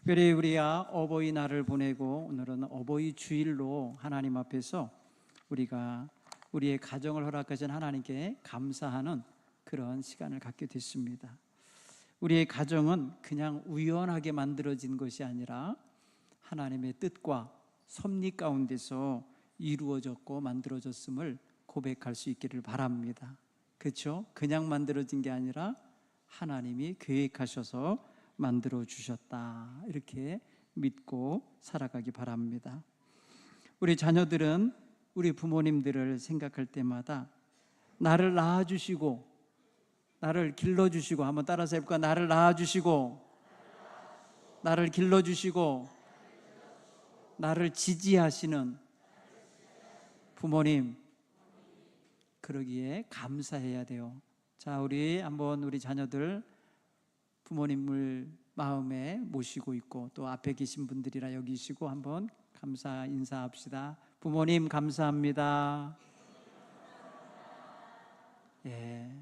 특별히 우리가 어버이날을 보내고 오늘은 어버이 주일로 하나님 앞에서 우리가 우리의 가정을 허락하신 하나님께 감사하는 그런 시간을 갖게 됐습니다. 우리의 가정은 그냥 우연하게 만들어진 것이 아니라 하나님의 뜻과 섭리 가운데서 이루어졌고 만들어졌음을 고백할 수 있기를 바랍니다. 그렇죠? 그냥 만들어진 게 아니라 하나님이 계획하셔서 만들어 주셨다, 이렇게 믿고 살아가기 바랍니다. 우리 자녀들은 우리 부모님들을 생각할 때마다 나를 낳아주시고 나를 길러주시고, 한번 따라서 해볼까? 나를 낳아주시고 나를 길러주시고 나를 지지하시는 부모님, 그러기에 감사해야 돼요. 자, 우리 한번 우리 자녀들 부모님을 마음에 모시고 있고 또 앞에 계신 분들이라 여기시고 한번 감사 인사합시다. 부모님 감사합니다. 예.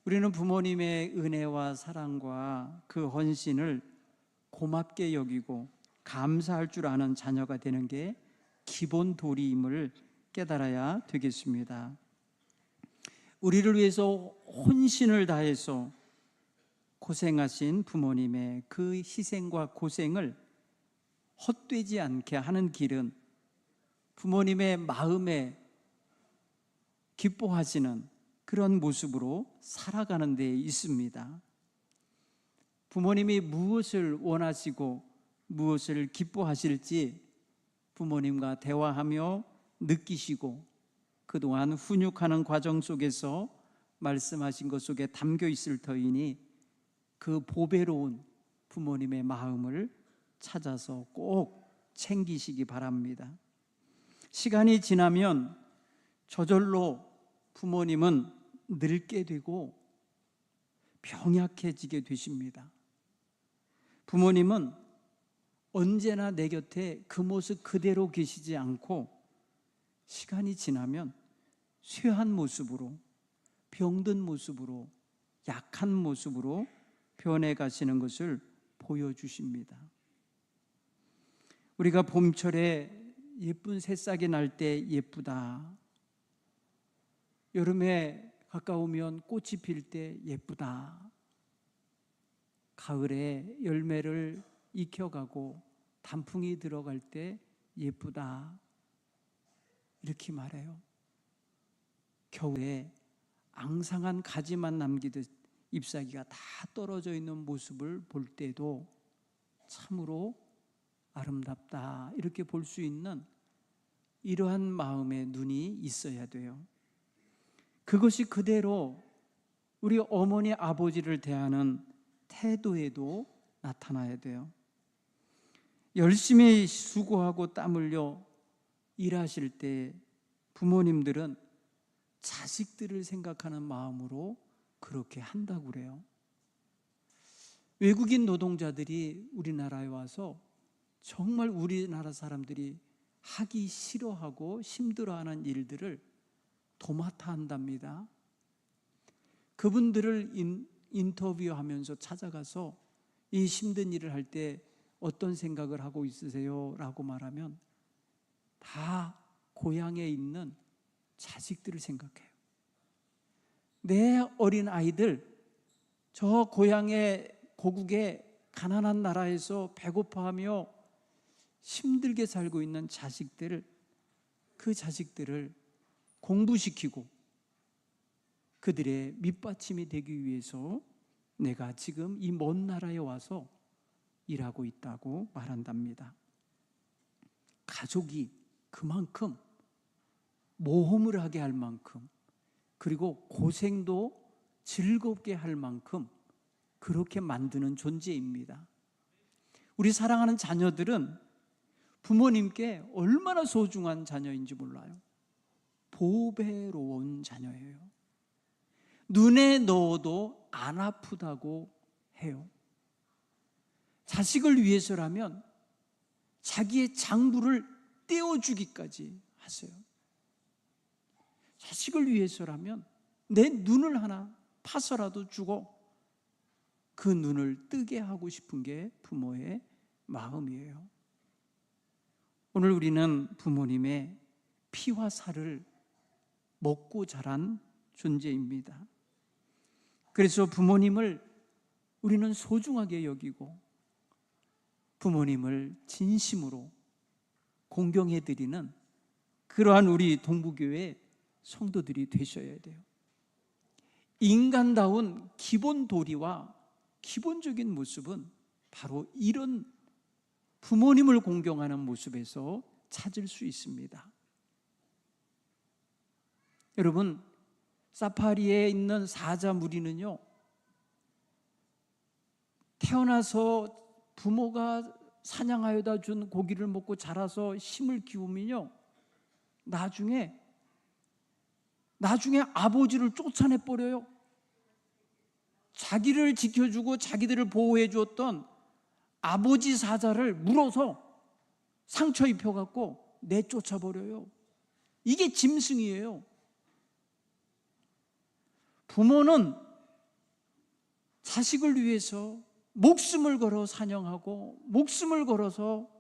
우리는 부모님의 은혜와 사랑과 그 헌신을 고맙게 여기고 감사할 줄 아는 자녀가 되는 게 기본 도리임을 깨달아야 되겠습니다. 우리를 위해서 혼신을 다해서 고생하신 부모님의 그 희생과 고생을 헛되지 않게 하는 길은 부모님의 마음에 기뻐하시는 그런 모습으로 살아가는 데 있습니다. 부모님이 무엇을 원하시고 무엇을 기뻐하실지 부모님과 대화하며 느끼시고 그동안 훈육하는 과정 속에서 말씀하신 것 속에 담겨 있을 터이니 그 보배로운 부모님의 마음을 찾아서 꼭 챙기시기 바랍니다. 시간이 지나면 저절로 부모님은 늙게 되고 병약해지게 되십니다. 부모님은 언제나 내 곁에 그 모습 그대로 계시지 않고 시간이 지나면 쇠한 모습으로, 병든 모습으로, 약한 모습으로 변해가시는 것을 보여주십니다. 우리가 봄철에 예쁜 새싹이 날 때 예쁘다, 여름에 가까우면 꽃이 필 때 예쁘다, 가을에 열매를 익혀가고 단풍이 들어갈 때 예쁘다, 이렇게 말해요. 겨울에 앙상한 가지만 남기듯 잎사귀가 다 떨어져 있는 모습을 볼 때도 참으로 아름답다, 이렇게 볼 수 있는 이러한 마음의 눈이 있어야 돼요. 그것이 그대로 우리 어머니 아버지를 대하는 태도에도 나타나야 돼요. 열심히 수고하고 땀 흘려 일하실 때 부모님들은 자식들을 생각하는 마음으로 그렇게 한다고 그래요. 외국인 노동자들이 우리나라에 와서 정말 우리나라 사람들이 하기 싫어하고 힘들어하는 일들을 도맡아 한답니다. 그분들을 인터뷰하면서 찾아가서 이 힘든 일을 할 때 어떤 생각을 하고 있으세요? 라고 말하면 다 고향에 있는 자식들을 생각해요. 내 어린 아이들, 저 고향의 고국의 가난한 나라에서 배고파하며 힘들게 살고 있는 자식들을, 그 자식들을 공부시키고 그들의 밑받침이 되기 위해서 내가 지금 이 먼 나라에 와서 일하고 있다고 말한답니다. 가족이 그만큼 모험을 하게 할 만큼, 그리고 고생도 즐겁게 할 만큼 그렇게 만드는 존재입니다. 우리 사랑하는 자녀들은 부모님께 얼마나 소중한 자녀인지 몰라요. 보배로운 자녀예요. 눈에 넣어도 안 아프다고 해요. 자식을 위해서라면 자기의 장부를 떼어주기까지 하세요. 자식을 위해서라면 내 눈을 하나 파서라도 주고 그 눈을 뜨게 하고 싶은 게 부모의 마음이에요. 오늘 우리는 부모님의 피와 살을 먹고 자란 존재입니다. 그래서 부모님을 우리는 소중하게 여기고 부모님을 진심으로 공경해드리는 그러한 우리 동부교회 성도들이 되셔야 돼요. 인간다운 기본 도리와 기본적인 모습은 바로 이런 부모님을 공경하는 모습에서 찾을 수 있습니다. 여러분, 사파리에 있는 사자 무리는요, 태어나서 부모가 사냥하여다 준 고기를 먹고 자라서 힘을 키우면요, 나중에 아버지를 쫓아내 버려요. 자기를 지켜주고 자기들을 보호해 주었던 아버지 사자를 물어서 상처 입혀갖고 내쫓아 버려요. 이게 짐승이에요. 부모는 자식을 위해서 목숨을 걸어 사냥하고 목숨을 걸어서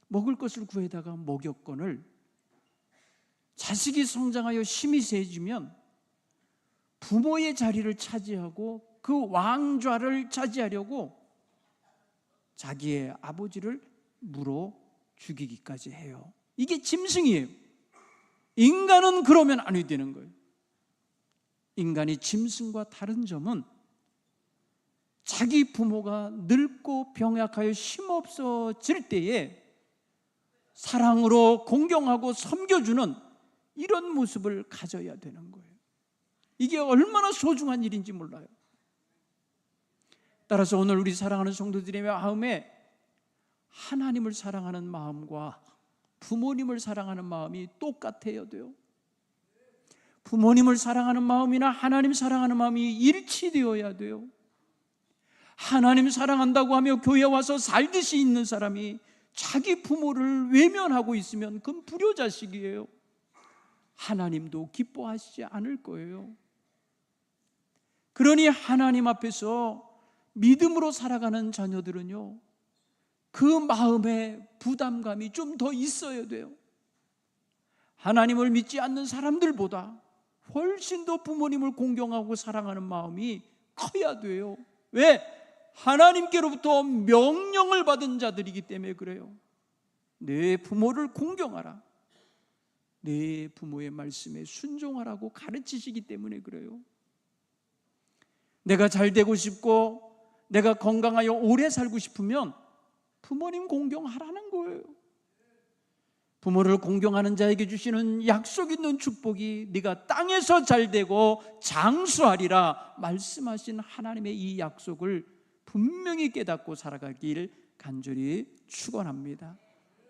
먹을 것을 구해다가 먹였거늘 자식이 성장하여 힘이 세지면 부모의 자리를 차지하고 그 왕좌를 차지하려고 자기의 아버지를 물어 죽이기까지 해요. 이게 짐승이에요. 인간은 그러면 안 되는 거예요. 인간이 짐승과 다른 점은 자기 부모가 늙고 병약하여 힘없어질 때에 사랑으로 공경하고 섬겨주는 이런 모습을 가져야 되는 거예요. 이게 얼마나 소중한 일인지 몰라요. 따라서 오늘 우리 사랑하는 성도들의 마음에 하나님을 사랑하는 마음과 부모님을 사랑하는 마음이 똑같아야 돼요. 부모님을 사랑하는 마음이나 하나님 사랑하는 마음이 일치되어야 돼요. 하나님 사랑한다고 하며 교회 와서 살듯이 있는 사람이 자기 부모를 외면하고 있으면 그건 불효자식이에요. 하나님도 기뻐하시지 않을 거예요. 그러니 하나님 앞에서 믿음으로 살아가는 자녀들은요, 그 마음에 부담감이 좀 더 있어야 돼요. 하나님을 믿지 않는 사람들보다 훨씬 더 부모님을 공경하고 사랑하는 마음이 커야 돼요. 왜? 하나님께로부터 명령을 받은 자들이기 때문에 그래요. 내 부모를 공경하라, 내 부모의 말씀에 순종하라고 가르치시기 때문에 그래요. 내가 잘 되고 싶고 내가 건강하여 오래 살고 싶으면 부모님 공경하라는 거예요. 부모를 공경하는 자에게 주시는 약속 있는 축복이 네가 땅에서 잘 되고 장수하리라 말씀하신 하나님의 이 약속을 분명히 깨닫고 살아가길 간절히 축원합니다.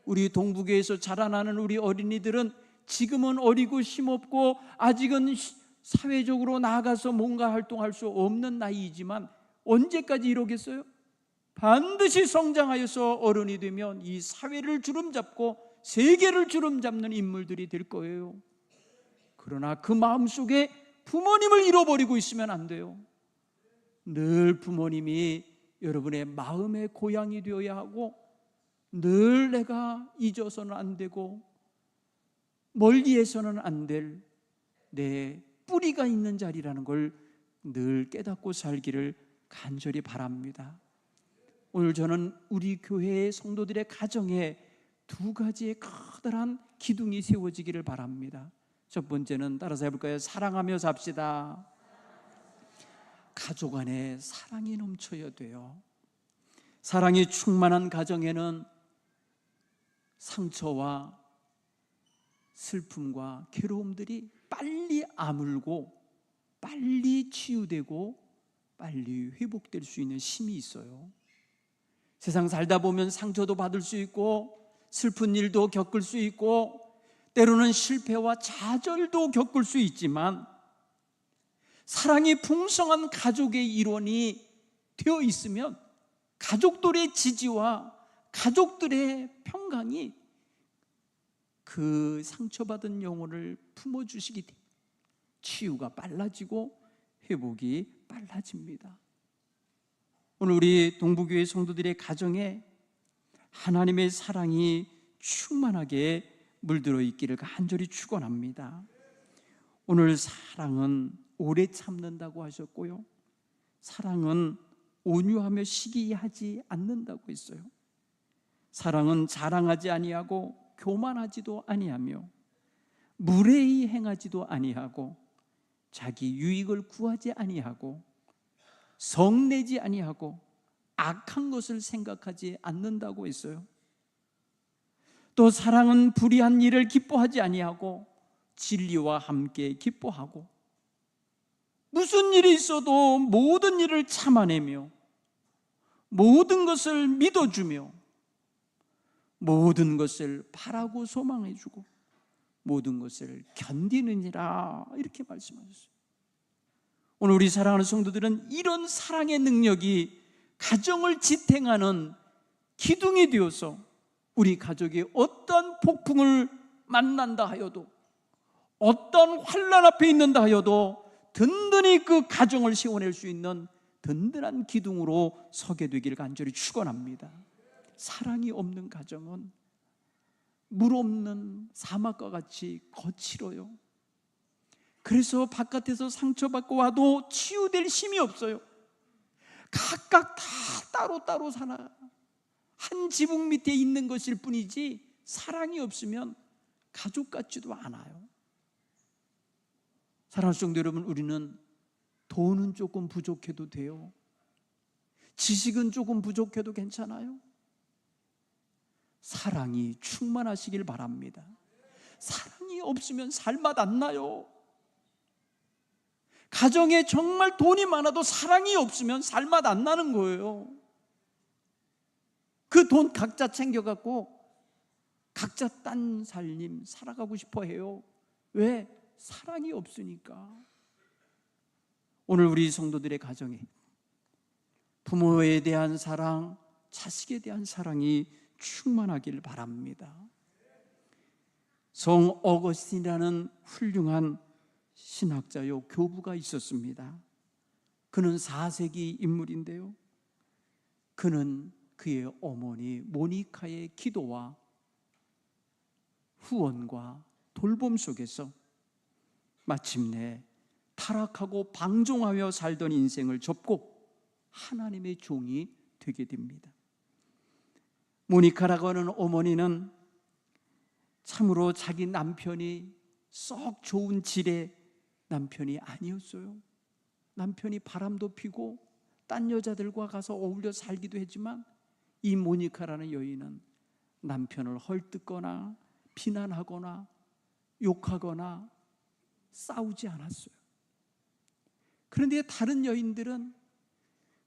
우리 동부교에서 자라나는 우리 어린이들은 지금은 어리고 힘없고 아직은 사회적으로 나아가서 뭔가 활동할 수 없는 나이이지만 언제까지 이러겠어요? 반드시 성장하여서 어른이 되면 이 사회를 주름잡고 세계를 주름잡는 인물들이 될 거예요. 그러나 그 마음속에 부모님을 잃어버리고 있으면 안 돼요. 늘 부모님이 여러분의 마음의 고향이 되어야 하고 늘 내가 잊어서는 안 되고 멀리해서는 안 될 내 뿌리가 있는 자리라는 걸 늘 깨닫고 살기를 간절히 바랍니다. 오늘 저는 우리 교회의 성도들의 가정에 두 가지의 커다란 기둥이 세워지기를 바랍니다. 첫 번째는 따라서 해볼까요? 사랑하며 삽시다. 가족 안에 사랑이 넘쳐야 돼요. 사랑이 충만한 가정에는 상처와 슬픔과 괴로움들이 빨리 아물고 빨리 치유되고 빨리 회복될 수 있는 힘이 있어요. 세상 살다 보면 상처도 받을 수 있고 슬픈 일도 겪을 수 있고 때로는 실패와 좌절도 겪을 수 있지만 사랑이 풍성한 가족의 일원이 되어 있으면 가족들의 지지와 가족들의 평강이 그 상처받은 영혼을 품어주시기 때문에 치유가 빨라지고 회복이 빨라집니다. 오늘 우리 동부교회 성도들의 가정에 하나님의 사랑이 충만하게 물들어 있기를 간절히 축원합니다. 오늘 사랑은 오래 참는다고 하셨고요, 사랑은 온유하며 시기하지 않는다고 했어요. 사랑은 자랑하지 아니하고 교만하지도 아니하며 무례히 행하지도 아니하고 자기 유익을 구하지 아니하고 성내지 아니하고 악한 것을 생각하지 않는다고 했어요. 또 사랑은 불의한 일을 기뻐하지 아니하고 진리와 함께 기뻐하고 무슨 일이 있어도 모든 일을 참아내며 모든 것을 믿어주며 모든 것을 바라고 소망해주고 모든 것을 견디느니라, 이렇게 말씀하셨어요. 오늘 우리 사랑하는 성도들은 이런 사랑의 능력이 가정을 지탱하는 기둥이 되어서 우리 가족이 어떤 폭풍을 만난다 하여도 어떤 환난 앞에 있는다 하여도 든든히 그 가정을 세워낼 수 있는 든든한 기둥으로 서게 되기를 간절히 축원합니다. 사랑이 없는 가정은 물 없는 사막과 같이 거칠어요. 그래서 바깥에서 상처받고 와도 치유될 힘이 없어요. 각각 다 따로따로 살아. 한 지붕 밑에 있는 것일 뿐이지 사랑이 없으면 가족 같지도 않아요. 사랑하는 성도 여러분, 우리는 돈은 조금 부족해도 돼요. 지식은 조금 부족해도 괜찮아요. 사랑이 충만하시길 바랍니다. 사랑이 없으면 살맛 안 나요. 가정에 정말 돈이 많아도 사랑이 없으면 살맛 안 나는 거예요. 그 돈 각자 챙겨갖고 각자 딴 살림 살아가고 싶어 해요. 왜? 사랑이 없으니까. 오늘 우리 성도들의 가정에 부모에 대한 사랑, 자식에 대한 사랑이 충만하길 바랍니다. 성 어거스틴이라는 훌륭한 신학자요 교부가 있었습니다. 그는 4세기 인물인데요, 그는 그의 어머니 모니카의 기도와 후원과 돌봄 속에서 마침내 타락하고 방종하며 살던 인생을 접고 하나님의 종이 되게 됩니다. 모니카라고 하는 어머니는 참으로 자기 남편이 썩 좋은 질의 남편이 아니었어요. 남편이 바람도 피고 딴 여자들과 가서 어울려 살기도 했지만 이 모니카라는 여인은 남편을 헐뜯거나 비난하거나 욕하거나 싸우지 않았어요. 그런데 다른 여인들은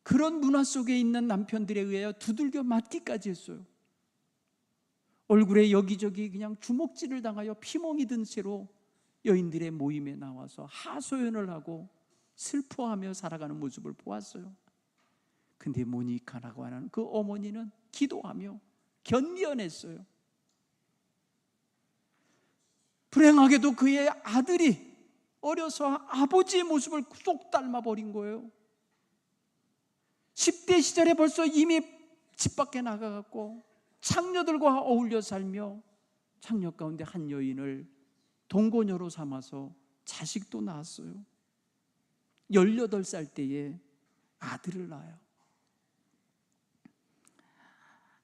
그런 문화 속에 있는 남편들에 의하여 두들겨 맞기까지 했어요. 얼굴에 여기저기 그냥 주먹질을 당하여 피멍이 든 채로 여인들의 모임에 나와서 하소연을 하고 슬퍼하며 살아가는 모습을 보았어요. 근데 모니카라고 하는 그 어머니는 기도하며 견뎌냈어요. 불행하게도 그의 아들이 어려서 아버지의 모습을 쏙 닮아버린 거예요. 10대 시절에 벌써 이미 집 밖에 나가갖고 창녀들과 어울려 살며 창녀 가운데 한 여인을 동거녀로 삼아서 자식도 낳았어요. 18살 때에 아들을 낳아요.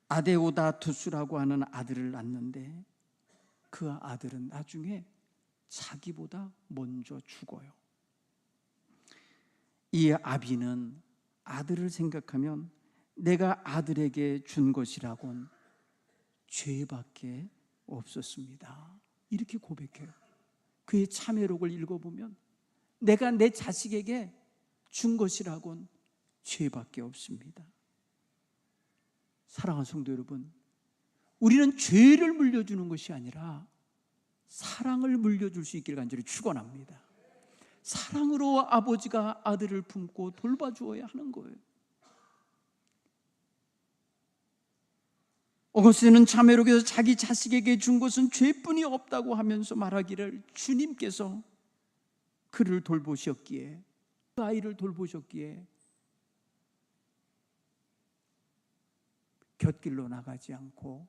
아데오다투스라고 하는 아들을 낳는데 그 아들은 나중에 자기보다 먼저 죽어요. 이 아비는 아들을 생각하면 내가 아들에게 준 것이라곤 죄밖에 없었습니다, 이렇게 고백해요. 그의 참회록을 읽어보면 내가 내 자식에게 준 것이라곤 죄밖에 없습니다. 사랑하는 성도 여러분, 우리는 죄를 물려주는 것이 아니라 사랑을 물려줄 수 있기를 간절히 축원합니다. 사랑으로 아버지가 아들을 품고 돌봐주어야 하는 거예요. 어거스틴은 참회록에서 자기 자식에게 준 것은 죄뿐이 없다고 하면서 말하기를 주님께서 그를 돌보셨기에, 그 아이를 돌보셨기에 곁길로 나가지 않고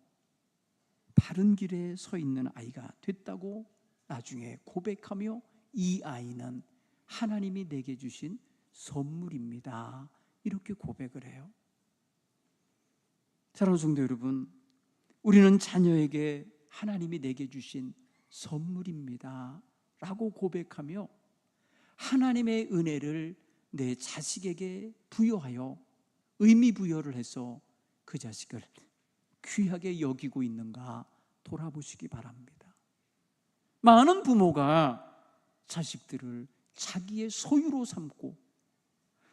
바른 길에 서 있는 아이가 됐다고 나중에 고백하며 이 아이는 하나님이 내게 주신 선물입니다, 이렇게 고백을 해요. 사랑하는 성도 여러분, 우리는 자녀에게 하나님이 내게 주신 선물입니다 라고 고백하며 하나님의 은혜를 내 자식에게 부여하여 의미 부여를 해서 그 자식을 귀하게 여기고 있는가 돌아보시기 바랍니다. 많은 부모가 자식들을 자기의 소유로 삼고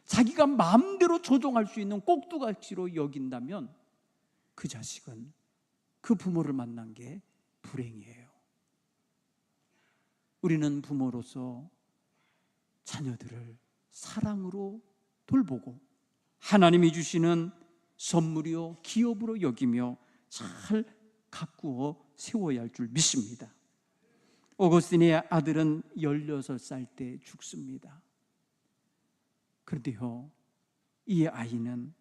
자기가 마음대로 조종할 수 있는 꼭두각시로 여긴다면 그 자식은 그 부모를 만난 게 불행이에요. 우리는 부모로서 자녀들을 사랑으로 돌보고 하나님이 주시는 선물이요 기업으로 여기며 잘 가꾸어 세워야 할 줄 믿습니다. 오거스틴의 아들은 16살 때 죽습니다. 그런데요, 이 아이는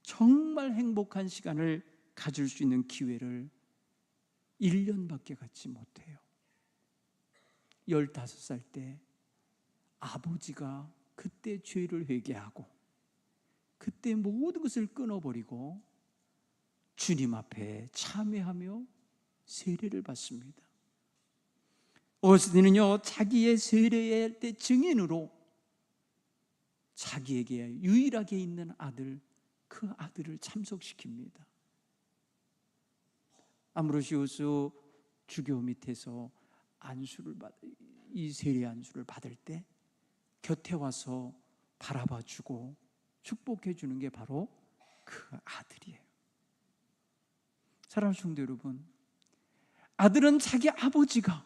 정말 행복한 시간을 가질 수 있는 기회를 1년밖에 갖지 못해요. 15살 때 아버지가 그때 죄를 회개하고 그때 모든 것을 끊어버리고 주님 앞에 참회하며 세례를 받습니다. 오거스틴은요, 자기의 세례의 때 증인으로 자기에게 유일하게 있는 아들, 그 아들을 참석시킵니다. 아므로시우스 주교 밑에서 이 세례 안수를 받을 때 곁에 와서 바라봐주고 축복해주는 게 바로 그 아들이에요. 사랑하는 성도 여러분, 아들은 자기 아버지가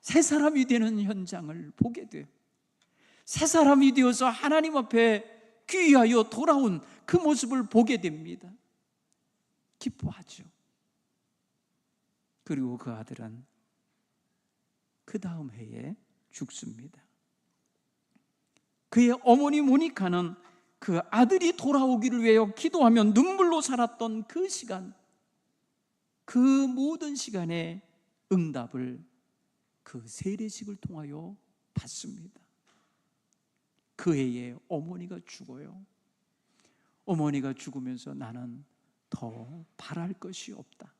새 사람이 되는 현장을 보게 돼요. 새 사람이 되어서 하나님 앞에 귀하여 돌아온 그 모습을 보게 됩니다. 기뻐하죠. 그리고 그 아들은 그 다음 해에 죽습니다. 그의 어머니 모니카는 그 아들이 돌아오기를 위하여 기도하며 눈물로 살았던 그 시간, 그 모든 시간의 응답을 그 세례식을 통하여 받습니다. 그 해에 어머니가 죽어요. 어머니가 죽으면서 나는 더 바랄 것이 없다.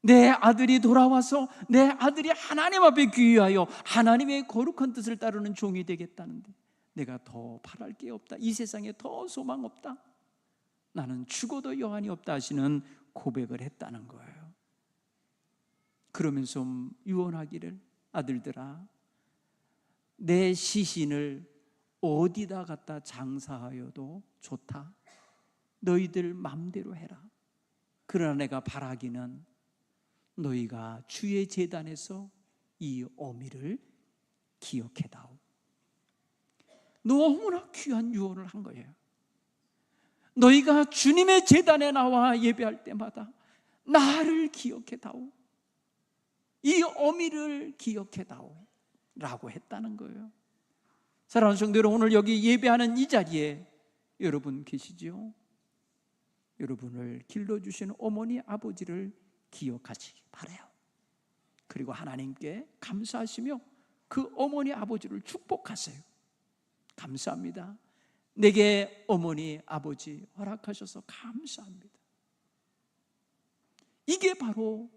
내 아들이 돌아와서 내 아들이 하나님 앞에 귀하여 하나님의 거룩한 뜻을 따르는 종이 되겠다는데 내가 더 바랄 게 없다. 이 세상에 더 소망 없다. 나는 죽어도 여한이 없다 하시는 고백을 했다는 거예요. 그러면서 유언하기를, 아들들아, 내 시신을 어디다 갖다 장사하여도 좋다. 너희들 맘대로 해라. 그러나 내가 바라기는 너희가 주의 제단에서 이 어미를 기억해다오. 너무나 귀한 유언을 한 거예요. 너희가 주님의 제단에 나와 예배할 때마다 나를 기억해다오. 이 어미를 기억해다오 라고 했다는 거예요. 사랑하는 성도 여러분, 오늘 여기 예배하는 이 자리에 여러분 계시죠? 여러분을 길러주신 어머니 아버지를 기억하시기 바라요. 그리고 하나님께 감사하시며 그 어머니 아버지를 축복하세요. 감사합니다. 내게 어머니 아버지 허락하셔서 감사합니다. 이게 바로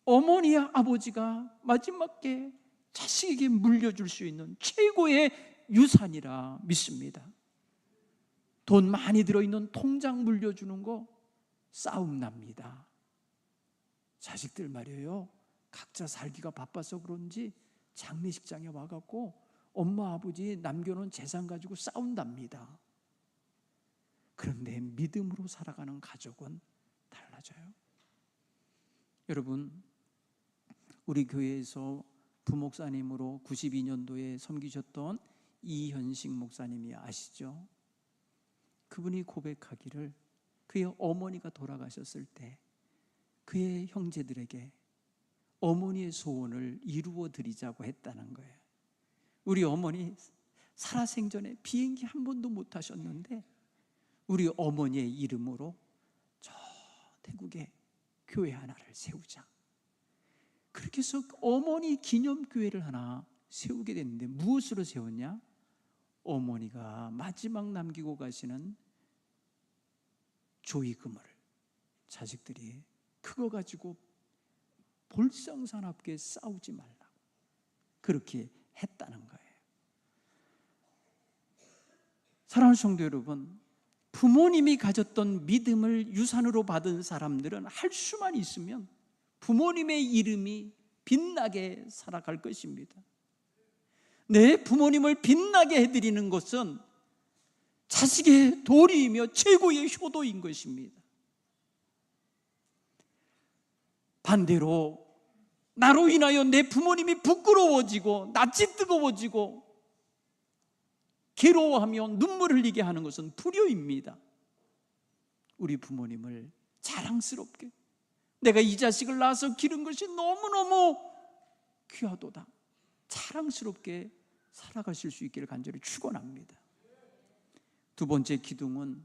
어머니 아버지가 마지막에 자식에게 물려줄 수 있는 최고의 유산이라 믿습니다. 돈 많이 들어있는 통장 물려주는 거 싸움 납니다. 자식들 말이에요, 각자 살기가 바빠서 그런지 장례식장에 와갖고 엄마 아버지 남겨놓은 재산 가지고 싸운답니다. 그런데 믿음으로 살아가는 가족은 달라져요. 여러분, 우리 교회에서 부목사님으로 92년도에 섬기셨던 이현식 목사님이 아시죠? 그분이 고백하기를 그의 어머니가 돌아가셨을 때 그의 형제들에게 어머니의 소원을 이루어 드리자고 했다는 거예요. 우리 어머니 살아생전에 비행기 한 번도 못 타셨는데 우리 어머니의 이름으로 저 태국에 교회 하나를 세우자. 그렇게 해서 어머니 기념교회를 하나 세우게 됐는데, 무엇으로 세웠냐? 어머니가 마지막 남기고 가시는 조의금을 자식들이 그거 가지고 볼상사납게 싸우지 말라고 그렇게 했다는 거예요. 사랑하는 성도 여러분, 부모님이 가졌던 믿음을 유산으로 받은 사람들은 할 수만 있으면 부모님의 이름이 빛나게 살아갈 것입니다. 내 부모님을 빛나게 해드리는 것은 자식의 도리이며 최고의 효도인 것입니다. 반대로 나로 인하여 내 부모님이 부끄러워지고 낯이 뜨거워지고 괴로워하며 눈물 흘리게 하는 것은 불효입니다. 우리 부모님을 자랑스럽게, 내가 이 자식을 낳아서 기른 것이 너무너무 귀하도다, 자랑스럽게 살아가실 수 있기를 간절히 축원합니다. 두 번째 기둥은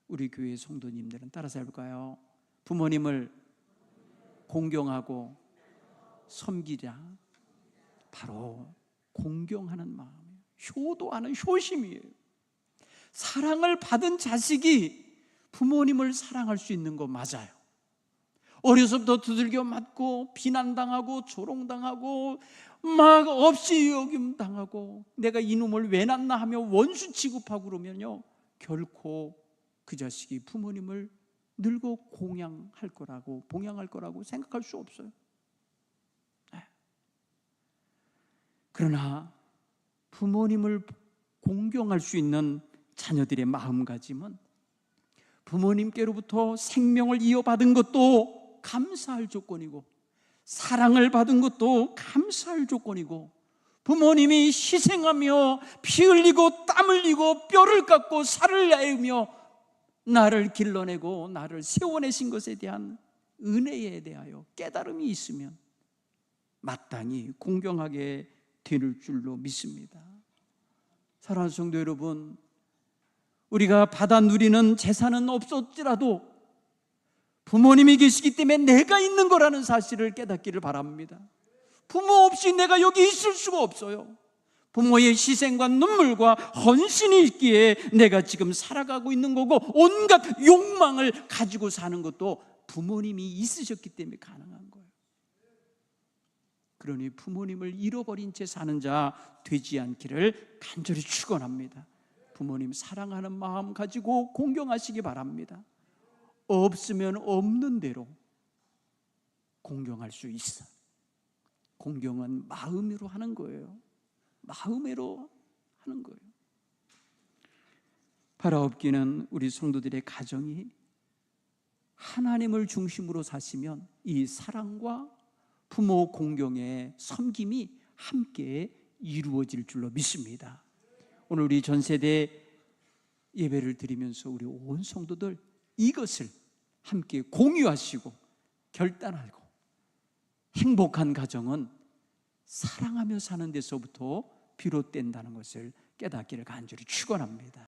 우리 교회 성도님들은 따라서 해볼까요? 부모님을 공경하고 섬기자. 바로 공경하는 마음이에요. 효도하는 효심이에요. 사랑을 받은 자식이 부모님을 사랑할 수 있는 거 맞아요. 어려서부터 두들겨 맞고 비난당하고 조롱당하고 막 없이 여김당하고 내가 이놈을 왜 낳나 하며 원수 취급하고 그러면요, 결코 그 자식이 부모님을 늙어 봉양할 거라고 생각할 수 없어요. 그러나 부모님을 공경할 수 있는 자녀들의 마음가짐은 부모님께로부터 생명을 이어받은 것도 감사할 조건이고, 사랑을 받은 것도 감사할 조건이고, 부모님이 희생하며 피 흘리고 땀 흘리고 뼈를 깎고 살을 내으며 나를 길러내고 나를 세워내신 것에 대한 은혜에 대하여 깨달음이 있으면 마땅히 공경하게 될 줄로 믿습니다. 사랑하는 성도 여러분, 우리가 받아 누리는 재산은 없었지라도 부모님이 계시기 때문에 내가 있는 거라는 사실을 깨닫기를 바랍니다. 부모 없이 내가 여기 있을 수가 없어요. 부모의 희생과 눈물과 헌신이 있기에 내가 지금 살아가고 있는 거고, 온갖 욕망을 가지고 사는 것도 부모님이 있으셨기 때문에 가능한 거예요. 그러니 부모님을 잃어버린 채 사는 자 되지 않기를 간절히 축원합니다. 부모님 사랑하는 마음 가지고 공경하시기 바랍니다. 없으면 없는 대로 공경할 수 있어. 공경은 마음으로 하는 거예요. 마음으로 하는 거예요. 바라옵기는 우리 성도들의 가정이 하나님을 중심으로 사시면 이 사랑과 부모 공경의 섬김이 함께 이루어질 줄로 믿습니다. 오늘 우리 전세대 예배를 드리면서 우리 온 성도들 이것을 함께 공유하시고 결단하고, 행복한 가정은 사랑하며 사는 데서부터 비롯된다는 것을 깨닫기를 간절히 축원합니다.